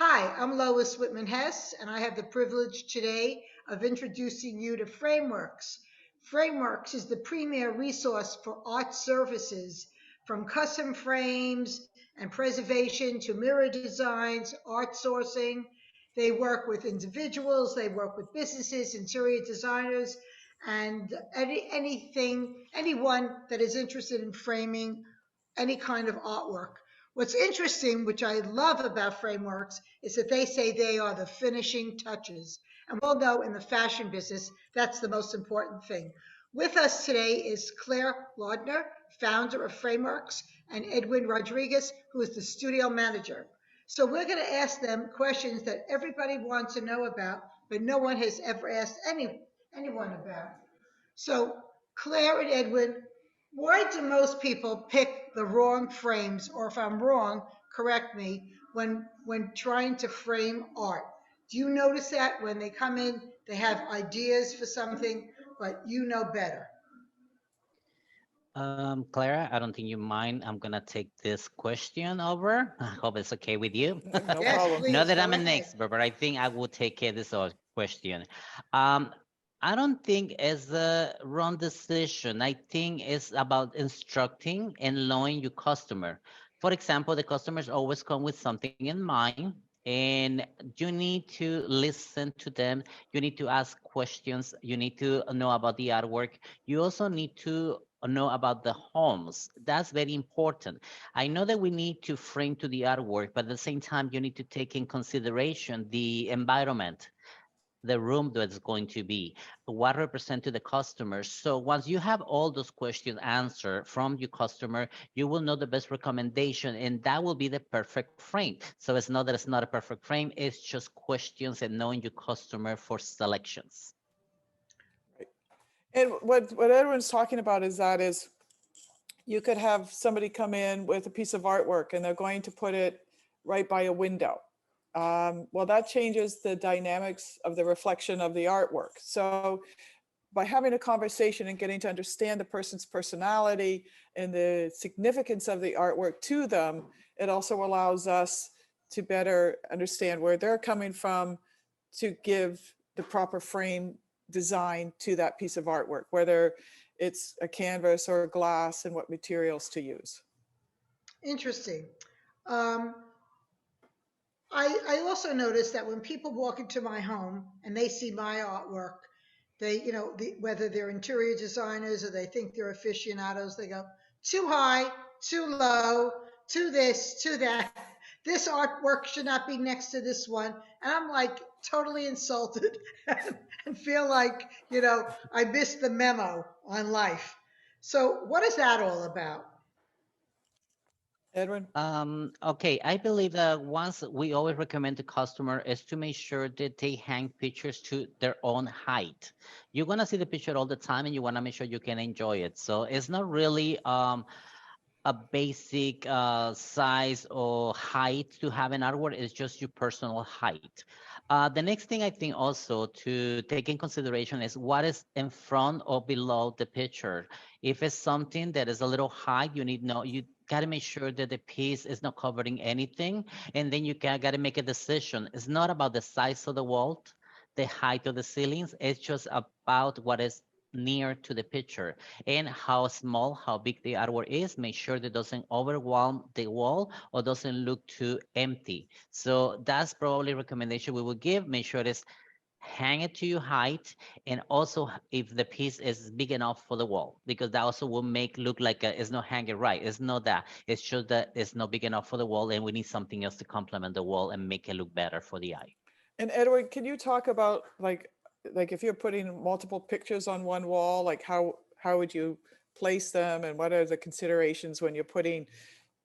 Hi, I'm Lois Whitman Hess, and I have the privilege today of introducing you to Frameworks. Frameworks is the premier resource for art services, from custom frames and preservation to mirror designs, art sourcing. They work with individuals, they work with businesses, interior designers, and anyone that is interested in framing any kind of artwork. What's interesting, which I love about frameworks, is that they say they are the finishing touches. And we all know in the fashion business, that's the most important thing. With us today is Claire Laudner, founder of Frameworks, and Edwin Rodriguez, who is the studio manager. So we're going to ask them questions that everybody wants to know about, but no one has ever asked anyone about. So, Claire and Edwin, why do most people pick the wrong frames, or if I'm wrong, correct me, when trying to frame art? Do you notice that when they come in, they have ideas for something, but you know better? Clara, I don't think you mind. I'm gonna take this question over. I hope it's okay with you. No Yes, problem. Not please, that go I'm an ahead. expert, but I think I will take care of this question. Um, I don't think it's a wrong decision. I think it's about instructing and knowing your customer. For example, the customers always come with something in mind, and you need to listen to them. You need to ask questions. You need to know about the artwork. You also need to know about the homes. That's very important. I know that we need to frame to the artwork, but at the same time, you need to take in consideration the environment, the room that's going to be, what represent to the customers. So once you have all those questions answered from your customer, you will know the best recommendation, and that will be the perfect frame. So it's not that it's not a perfect frame, it's just questions and knowing your customer for selections. Right. And what Edwin's talking about is you could have somebody come in with a piece of artwork and they're going to put it right by a window. Well, that changes the dynamics of the reflection of the artwork. So by having a conversation and getting to understand the person's personality and the significance of the artwork to them, it also allows us to better understand where they're coming from to give the proper frame design to that piece of artwork, whether it's a canvas or a glass, and what materials to use. Interesting. Um, I also notice that when people walk into my home and they see my artwork, whether they're interior designers or they think they're aficionados, they go, too high, too low, too this, too that. This artwork should not be next to this one. And I'm like totally insulted and feel like, I missed the memo on life. So, what is that all about? Edwin? Okay, I believe that once we always recommend the customer is to make sure that they hang pictures to their own height. You're gonna see the picture all the time, and you wanna make sure you can enjoy it. So it's not really a basic size or height to have an artwork. It's just your personal height. The next thing I think also to take in consideration is what is in front or below the picture. If it's something that is a little high, you got to make sure that the piece is not covering anything, and then you got to make a decision. It's not about the size of the wall, the height of the ceilings. It's just about what is near to the picture and how small, how big the artwork is. Make sure that it doesn't overwhelm the wall or doesn't look too empty. So that's probably a recommendation we would give. Make sure it's hang it to your height, and also if the piece is big enough for the wall, because that also will make look like it's not hanging right. It's not that. It's just that it's not big enough for the wall, and we need something else to complement the wall and make it look better for the eye. And Edward, can you talk about like if you're putting multiple pictures on one wall, like how would you place them, and what are the considerations when you're putting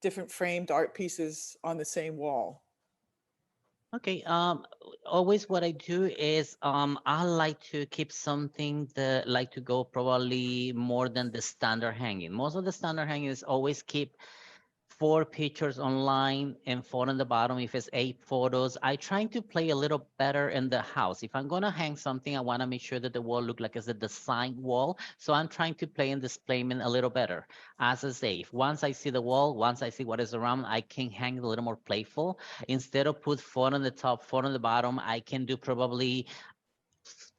different framed art pieces on the same wall? Okay, always what I do is I like to keep something that like to go probably more than the standard hanging. Most of the standard hanging is always keep 4 pictures online and 4 on the bottom if it's 8 photos. I trying to play a little better in the house. If I'm gonna hang something, I wanna make sure that the wall look like it's a design wall. So I'm trying to play in displayment a little better. As I say, if once I see the wall, once I see what is around, I can hang it a little more playful. Instead of put 4 on the top, 4 on the bottom, I can do probably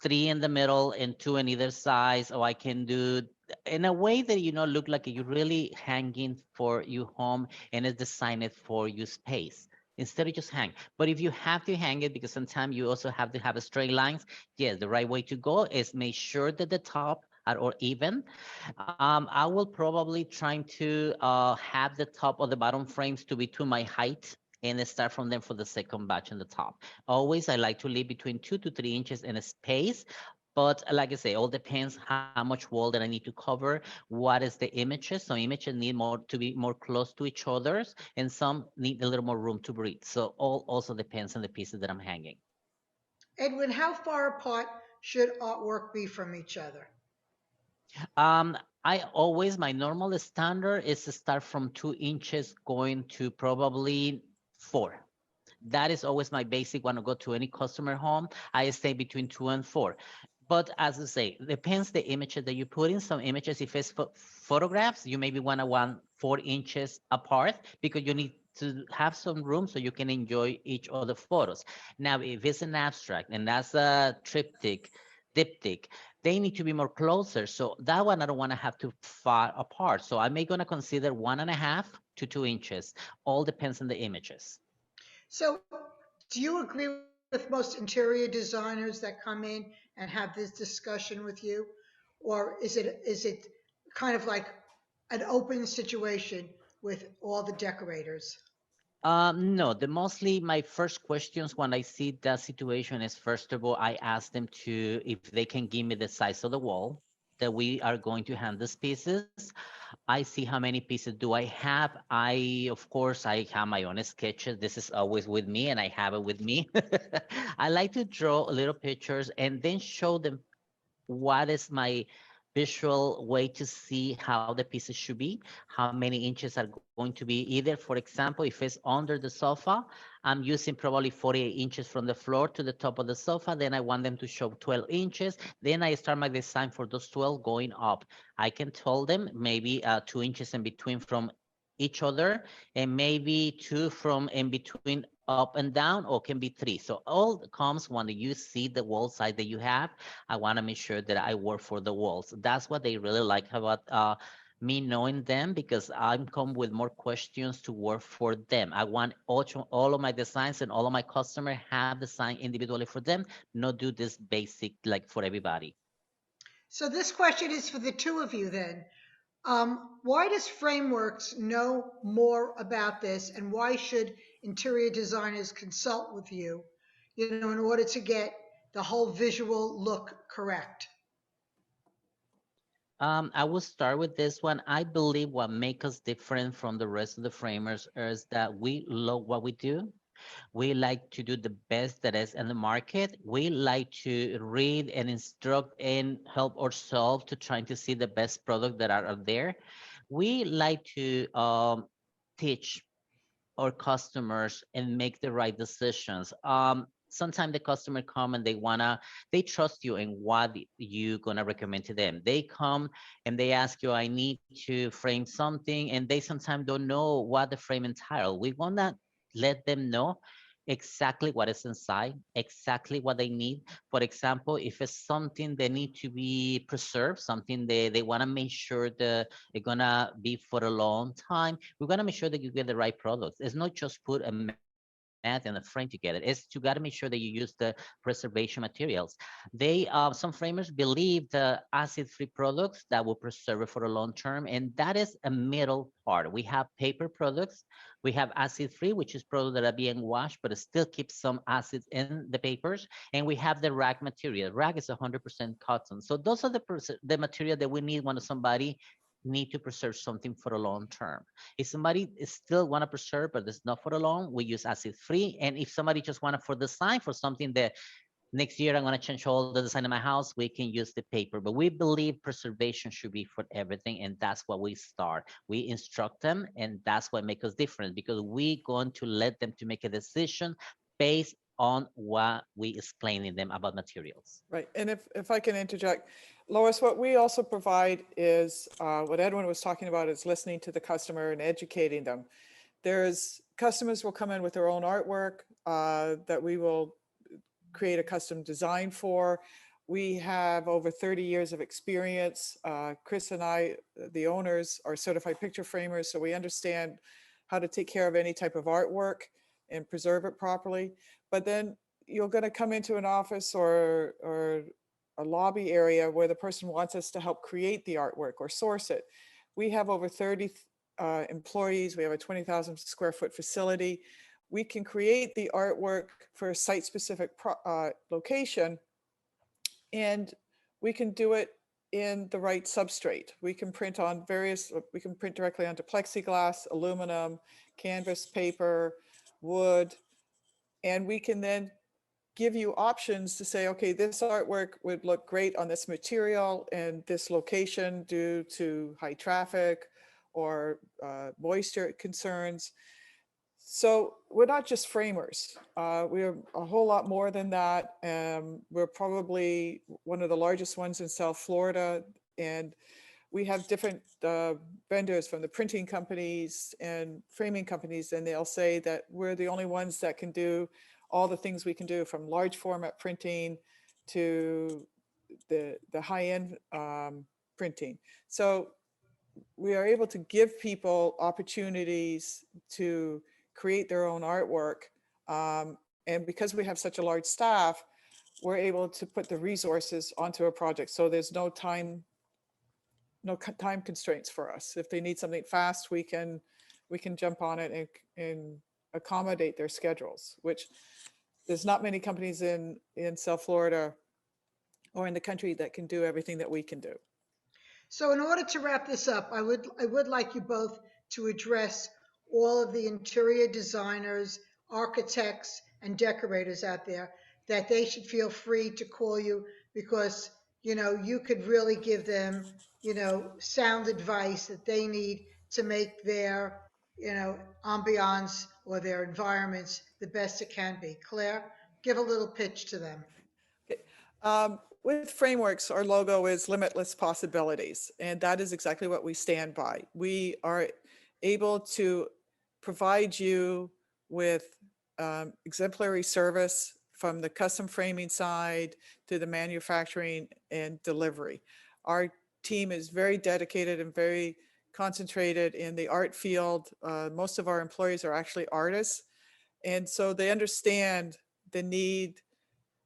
3 in the middle and 2 on either side, or I can do in a way that look like you're really hanging for your home and it's designed for your space instead of just hang. But if you have to hang it because sometimes you also have to have a straight lines, yes, the right way to go is make sure that the top are all even. I will probably trying to have the top or the bottom frames to be to my height and start from them for the second batch on the top. Always, I like to leave between 2 to 3 inches in a space. But like I say, all depends how much wall that I need to cover, what is the images. Some images need more to be more close to each others, and some need a little more room to breathe. So all also depends on the pieces that I'm hanging. Edwin, how far apart should artwork be from each other? Um, I always, my normal standard is to start from 2 inches going to probably 4. That is always my basic when I go to any customer home. I stay between 2 and 4. But as I say, depends the images that you put in. Some images, if it's photographs, you maybe want 4 inches apart because you need to have some room so you can enjoy each other photos. Now, if it's an abstract and that's a triptych, diptych, they need to be more closer. So that one I don't want to have too far apart. So I may gonna consider 1.5 to 2 inches. All depends on the images. So, do you agree with most interior designers that come in and have this discussion with you, or is it kind of like an open situation with all the decorators? No, the mostly my first questions when I see that situation is first of all, I ask them to if they can give me the size of the wall that we are going to hand these pieces. I see how many pieces do I have. Of course, I have my own sketches. This is always with me, and I have it with me. I like to draw little pictures and then show them what is my visual way to see how the pieces should be, how many inches are going to be either. For example, if it's under the sofa, I'm using probably 48 inches from the floor to the top of the sofa. Then I want them to show 12 inches. Then I start my design for those 12 going up. I can tell them maybe 2 inches in between from each other and maybe 2 from in between up and down, or can be 3. So all comes when you see the wall side that you have. I want to make sure that I work for the walls. That's what they really like about me knowing them, because I'm come with more questions to work for them. I want all of my designs and all of my customer have design individually for them, not do this basic like for everybody. So, this question is for the two of you then. Why does Frameworks know more about this, and why should interior designers consult with you, in order to get the whole visual look correct? I will start with this one. I believe what makes us different from the rest of the framers is that we love what we do. We like to do the best that is in the market. We like to read and instruct and help ourselves to trying to see the best product that are out there. We like to teach our customers and make the right decisions. Sometimes the customer come and they trust you in what you gonna recommend to them. They come and they ask you, I need to frame something, and they sometimes don't know what the frame entail. We wanna let them know exactly what is inside, exactly what they need. For example, if it's something they need to be preserved, something they want to make sure that it's gonna be for a long time, we're gonna make sure that you get the right products. It's not just put a mat and a frame to get it. It's you gotta make sure that you use the preservation materials. Some framers believe the acid-free products that will preserve it for a long term, and that is a middle part. We have paper products, we have acid-free, which is products that are being washed, but it still keeps some acids in the papers, and we have the rag material. Rag is 100% cotton, so those are the material that we need when somebody need to preserve something for a long term. If somebody still want to preserve, but it's not for a long, we use acid free. And if somebody just want to for design for something that next year I'm going to change all the design of my house. We can use the paper, but we believe preservation should be for everything, and that's what we start. We instruct them, and that's what makes us different because we going to let them to make a decision based on what we explaining them about materials. Right. And if I can interject, Lois, what we also provide is what Edwin was talking about is listening to the customer and educating them. There's customers will come in with their own artwork that we will create a custom design for. We have over 30 years of experience. Chris and I, the owners, are certified picture framers, so we understand how to take care of any type of artwork and preserve it properly. But then you're going to come into an office or a lobby area where the person wants us to help create the artwork or source it. We have over 30 employees. We have a 20,000 square foot facility. We can create the artwork for a site-specific location, and we can do it in the right substrate. We can print on we can print directly onto plexiglass, aluminum, canvas, paper, wood, and we can then give you options to say, okay, this artwork would look great on this material and this location due to high traffic or moisture concerns. So we're not just framers. We're a whole lot more than that. We're probably one of the largest ones in South Florida. And we have different vendors from the printing companies and framing companies, and they'll say that we're the only ones that can do all the things we can do, from large format printing to the high-end printing. So we are able to give people opportunities to create their own artwork. And because we have such a large staff, we're able to put the resources onto a project. So there's no time constraints for us. If they need something fast, we can jump on it and accommodate their schedules, which there's not many companies in South Florida or in the country that can do everything that we can do. So in order to wrap this up, I would like you both to address all of the interior designers, architects, and decorators out there, that they should feel free to call you because, you could really give them, sound advice that they need to make their, ambiance or their environments the best it can be. Claire, give a little pitch to them. Okay. With Frameworks, our logo is limitless possibilities, and that is exactly what we stand by. We are able to provide you with exemplary service from the custom framing side to the manufacturing and delivery. Our team is very dedicated and very concentrated in the art field. Most of our employees are actually artists, and so they understand the need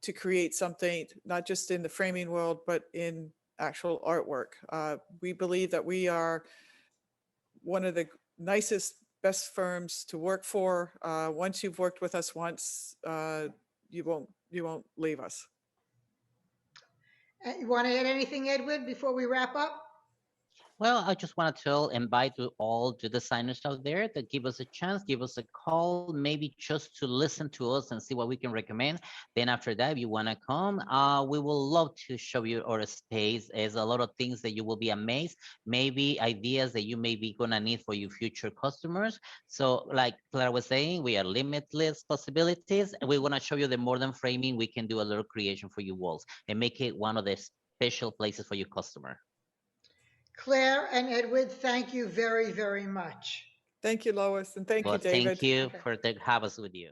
to create something, not just in the framing world, but in actual artwork. We believe that we are one of the nicest, best firms to work for. Once you've worked with us once, you won't leave us. You want to add anything, Edward, before we wrap up? Well, I just want to invite to all the designers out there that give us a chance, give us a call, maybe just to listen to us and see what we can recommend. Then after that, if you want to come, we will love to show you our space. There's a lot of things that you will be amazed, maybe ideas that you may be gonna need for your future customers. So like Clara was saying, we are limitless possibilities, and we want to show you the modern framing. We can do a little creation for your walls and make it one of the special places for your customer. Claire and Edward, thank you very, very much. Thank you, Lois, and thank Well, you, David. thank you Okay. for the have us with you.